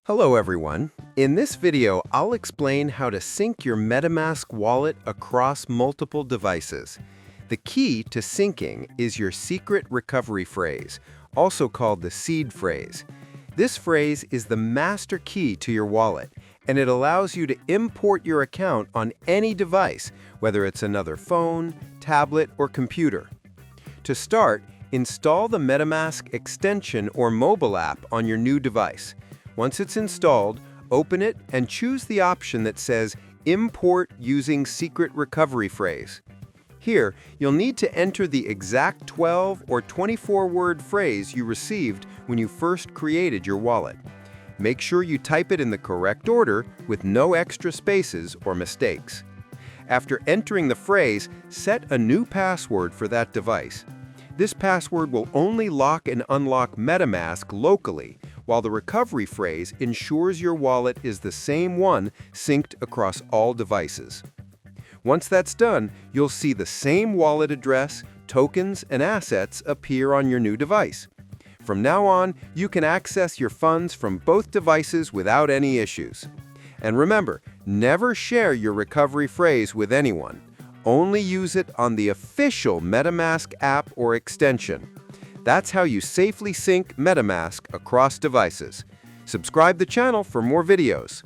Hello everyone. In this video, I'll explain how to sync your MetaMask wallet across multiple devices. The key to syncing is your secret recovery phrase, also called the seed phrase. This phrase is the master key to your wallet, and it allows you to import your account on any device, whether it's another phone, tablet, or computer. To start, install the MetaMask extension or mobile app on your new device. Once it's installed, open it and choose the option that says Import using Secret Recovery Phrase. Here, you'll need to enter the exact 12 or 24-word phrase you received when you first created your wallet. Make sure you type it in the correct order with no extra spaces or mistakes. After entering the phrase, set a new password for that device. This password will only lock and unlock MetaMask locally, while the recovery phrase ensures your wallet is the same one synced across all devices. Once that's done, you'll see the same wallet address, tokens, and assets appear on your new device. From now on, you can access your funds from both devices without any issues. And remember, never share your recovery phrase with anyone. Only use it on the official MetaMask app or extension. That's how you safely sync MetaMask across devices. Subscribe the channel for more videos.